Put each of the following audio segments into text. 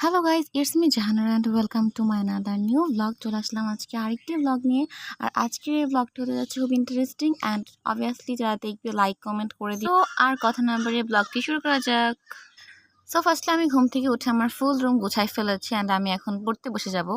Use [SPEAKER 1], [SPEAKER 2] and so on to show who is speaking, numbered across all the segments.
[SPEAKER 1] Hello guys, it's me Jahanara and welcome to my another new blog. চলে আসলাম আজকে আরেকটি blog নিয়ে। আর আজকের এই ব্লগটি হতে যাচ্ছে খুব ইন্টারেস্টিং অ্যান্ড অবভিয়াসলি যারা দেখবে লাইক কমেন্ট করে দিও। আর কথা না বাড়িয়ে ব্লগটি শুরু করা যাক। সো ফার্স্টলি আমি ঘুম থেকে উঠে আমার ফুল রুম গুছাই ফেলেছি অ্যান্ড আমি এখন পড়তে বসে যাব।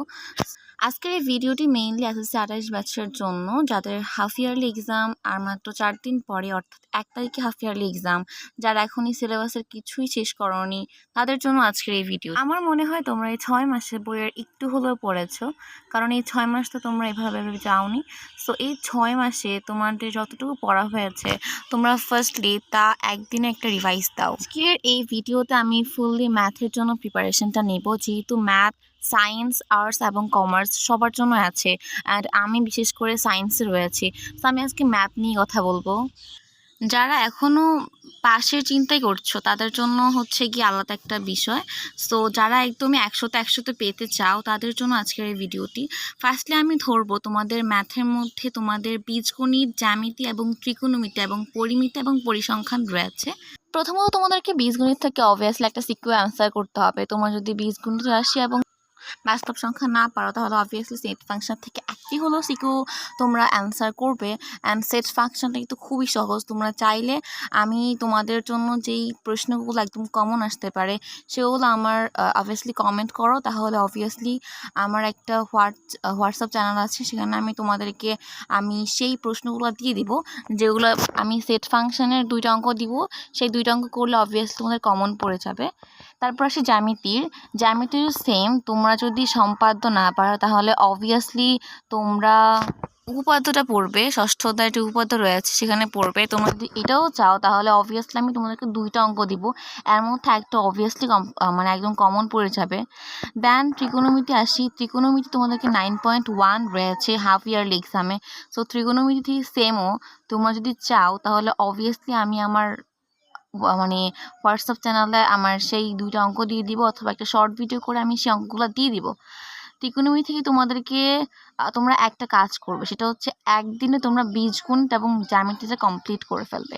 [SPEAKER 1] আজকের এই ভিডিওটি মেইনলি এসএসসি 28 ব্যাচের জন্য, যাদের হাফ ইয়ারলি এক্সাম আর মাত্র 4 দিন পরে অর্থাৎ 1 তারিখে হাফ ইয়ারলি এক্সাম, যারা এখনই সিলেবাসের কিছুই শেষ করনি তাদের জন্য আজকের এই ভিডিও। আমার মনে হয় তোমরা এই 6 মাসের বইয়ের একটু হলেও পড়েছো, কারণ এই 6 মাস তো তোমরা এভাবে যাওনি। সো এই 6 মাসে তোমাদের যতটুকু পড়া হয়েছে তোমরা ফার্স্টলি তা একদিনে একটা রিভাইজ দাও। আজকের এই ভিডিওতে আমি ফুললি ম্যাথের জন্য প্রিপারেশনটা নেব, যেহেতু ম্যাথ, সায়েন্স, আর্টস এবং কমার্স সবার জন্য আছে অ্যান্ড আমি বিশেষ করে সায়েন্সে রয়েছি। তো আমি আজকে ম্যাথ নিয়ে কথা বলবো। যারা এখনও পাশের চিন্তাই করছো তাদের জন্য হচ্ছে গিয়ে আলাদা একটা বিষয়। সো যারা একদমই 100তে পেতে চাও তাদের জন্য আজকের এই ভিডিওটি। ফার্স্টলি আমি ধরবো তোমাদের ম্যাথের মধ্যে তোমাদের বীজগণিত, জ্যামিতি এবং ত্রিকোণমিতি এবং পরিমিতি এবং পরিসংখ্যান রয়েছে। প্রথমত তোমাদেরকে বীজগণিত থেকে অবভিয়াসলি একটা সিকিউ অ্যান্সার করতে হবে। তোমার যদি বীজগণিত রাশি এবং বাস্তব সংখ্যা না পারো তাহলে অবভিয়াসলি সেট ফাংশন থেকে একটি হলেও সিকিউ তোমরা অ্যান্সার করবে। অ্যান্ড সেট ফাংশনটা কিন্তু খুবই সহজ। তোমরা চাইলে আমি তোমাদের জন্য যেই প্রশ্নগুলো একদম কমন আসতে পারে সেগুলো আমার অবভিয়াসলি কমেন্ট করো, তাহলে অবভিয়াসলি আমার একটা হোয়াটসঅ্যাপ চ্যানেল আছে, সেখানে আমি সেই প্রশ্নগুলো দিয়ে দিব যেগুলো আমি সেট ফাংশনের 2টা অঙ্ক দিব। সেই 2টা অঙ্ক করলে অবভিয়াসলি তোমাদের কমন পড়ে যাবে। তারপর আসি জ্যামিতির সেম। তোমরা যদি সম্পাদ্য না পারো তাহলে অবভিয়াসলি তোমরা উপপাদ্যটা পড়বে, ষষ্ঠ অধ্যায়ে একটি উপপাদ্য রয়েছে সেখানে পড়বে। তোমরা যদি এটাও চাও তাহলে অবভিয়াসলি আমি তোমাদেরকে 2টা অঙ্ক দিব, এর মধ্যে একটা অবভিয়াসলি মানে একদম কমন পড়ে যাবে। দেন ত্রিকোণমিতি তোমাদেরকে 9.1 রয়েছে হাফ ইয়ারলি এক্সামে। সো ত্রিকোণমিতি সেমও তোমরা যদি চাও তাহলে অবভিয়াসলি আমি আমার মানে হোয়াটসঅ্যাপ চ্যানেলে আমার সেই 2টা অঙ্ক দিয়ে দিব, অথবা একটা শর্ট ভিডিও করে আমি সেই অঙ্কগুলো দিয়ে দিব। ত্রিকোণমিতি থেকে তোমাদেরকে তোমরা একটা কাজ করবে, সেটা হচ্ছে একদিনে তোমরা বীজগণিত এবং জ্যামিতিটা কমপ্লিট করে ফেলবে।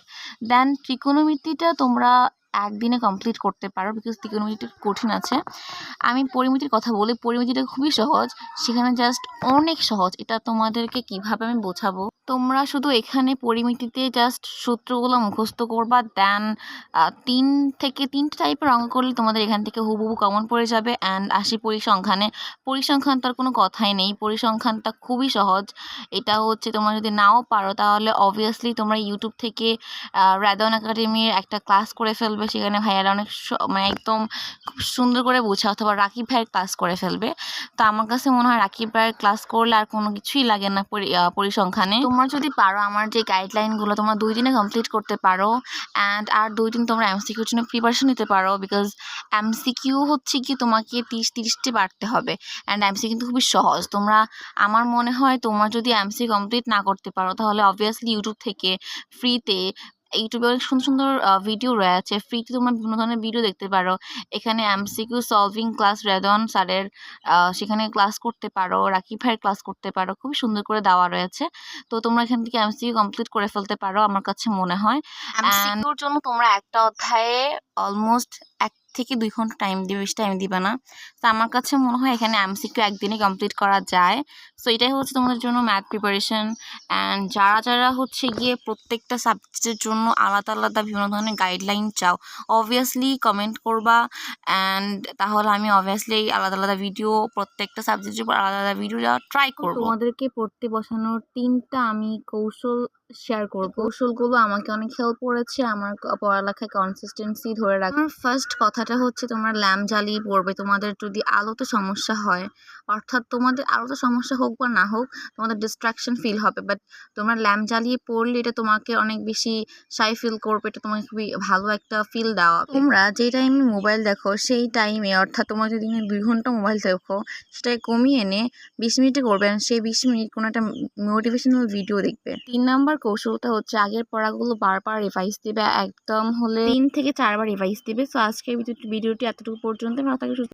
[SPEAKER 1] দেন ত্রিকোণমিতিটা তোমরা একদিনে কমপ্লিট করতে পারো, বিকজ ত্রিকোণমিতিটা কঠিন আছে। আমি পরিমিতির কথা বলি, পরিমিতিটা খুবই সহজ, সেখানে জাস্ট অনেক সহজ। এটা তোমাদেরকে কিভাবে আমি বোঝাবো, তোমরা শুধু এখানে পরিমিতিতে জাস্ট সূত্রগুলো মুখস্থ করবা। দেন 3 টাইপের অঙ্ক করলে তোমাদের এখান থেকে হুবহু কমন পড়ে যাবে। অ্যান্ড আসি পরিসংখ্যান তার কোনো কথাই নেই, পরিসংখ্যানটা খুবই সহজ। এটা হচ্ছে তোমরা যদি নাও পারো তাহলে অবভিয়াসলি তোমরা ইউটিউব থেকে রায়দান একাডেমির একটা ক্লাস করে ফেলবে, সেখানে ভাইয়ারা অনেক মানে একদম খুব সুন্দর করে বোঝা, অথবা রাকিব ভাইয়ের ক্লাস করে ফেলবে। তো আমার কাছে মনে হয় রাকিব ভাইয়ের ক্লাস করলে আর কোনো কিছুই লাগে না পরিসংখ্যানে। তোমরা যদি পারো আমার যে গাইডলাইনগুলো তোমরা 2 দিনে কমপ্লিট করতে পারো, অ্যান্ড আর 2 দিন তোমরা এমসিকিউর জন্য প্রিপারেশন নিতে পারো, বিকজ এমসিকিউ হচ্ছে কি তোমাকে 30টি পারতে হবে অ্যান্ড এমসিকিউ কিন্তু খুবই সহজ। আমার মনে হয় তোমরা যদি এমসি কমপ্লিট না করতে পারো তাহলে অবভিয়াসলি ইউটিউব থেকে ফ্রিতে, ইউটিউবে অনেক সুন্দর সুন্দর ভিডিও রয়েছে, ফ্রিতে তোমরা বিভিন্ন ধরনের ভিডিও দেখতে পারো। এখানে এমসিকিউ সলভিং ক্লাস রেদওয়ান স্যারের, সেখানে ক্লাস করতে পারো, রাকিব ভাইয়ের ক্লাস করতে পারো, খুবই সুন্দর করে দেওয়া রয়েছে। তো তোমরা এখান থেকে এমসিকিউ কমপ্লিট করে ফেলতে পারো আমার কাছে মনে হয়। এমসিকিউর জন্য তোমরা একটা অধ্যায়ে অলমোস্ট 1 থেকে 2 ঘন্টা টাইম দিবে, বেশি টাইম দিবে না। তো আমার কাছে মনে হয় এখানে এমসিকিউ একদিনে কমপ্লিট করা যায়। সো এটাই হচ্ছে তোমাদের জন্য ম্যাথ প্রিপারেশন। অ্যান্ড যারা হচ্ছে গিয়ে প্রত্যেকটা সাবজেক্টের জন্য আলাদা আলাদা বিভিন্ন ধরনের গাইডলাইন চাও, অবভিয়াসলি কমেন্ট করবা। অ্যান্ড তাহলে আমি অবভিয়াসলি আলাদা আলাদা ভিডিও, প্রত্যেকটা সাবজেক্টের উপর আলাদা আলাদা ভিডিও দেওয়ার ট্রাই করবো। তোমাদেরকে পড়তে বসানোর 3টা আমি কৌশল শেয়ার করব। কৌশলগুলো আমাকে অনেক হেল্প করেছে আমার পড়ালেখায় কনসিস্টেন্সি ধরে রাখার। ফার্স্ট কথাটা হচ্ছে তোমরা ল্যাম্প জ্বালিয়ে পড়বে। তোমাদের যদি আলোতে সমস্যা হয়, অর্থাৎ তোমাদের আলোতে সমস্যা হোক বা না হোক, তোমাদের ডিস্ট্রাকশন ফিল হবে, বাট তোমরা ল্যাম্প জ্বালিয়ে পড়লে এটা তোমাকে অনেক বেশি শাই ফিল করবে, এটা তোমাকে খুবই ভালো একটা ফিল দেওয়া। তোমরা যে টাইমে মোবাইল দেখো সেই টাইমে, অর্থাৎ তোমরা যদি 2 ঘন্টা মোবাইল দেখো সেটাকে কমিয়ে এনে 20 মিনিটে করবেন, সেই 20 মিনিট কোনো একটা মোটিভেশনাল ভিডিও দেখবে। 3 নাম্বার কৌশলটা হচ্ছে আগের পড়াগুলো বারবার রিভাইজ দিবে, একদম হলে 3 থেকে 4 বার রিভাইজ দিবে। সো আজকের ভিডিওটি এতটুকু পর্যন্ত। ভালো থাকবে।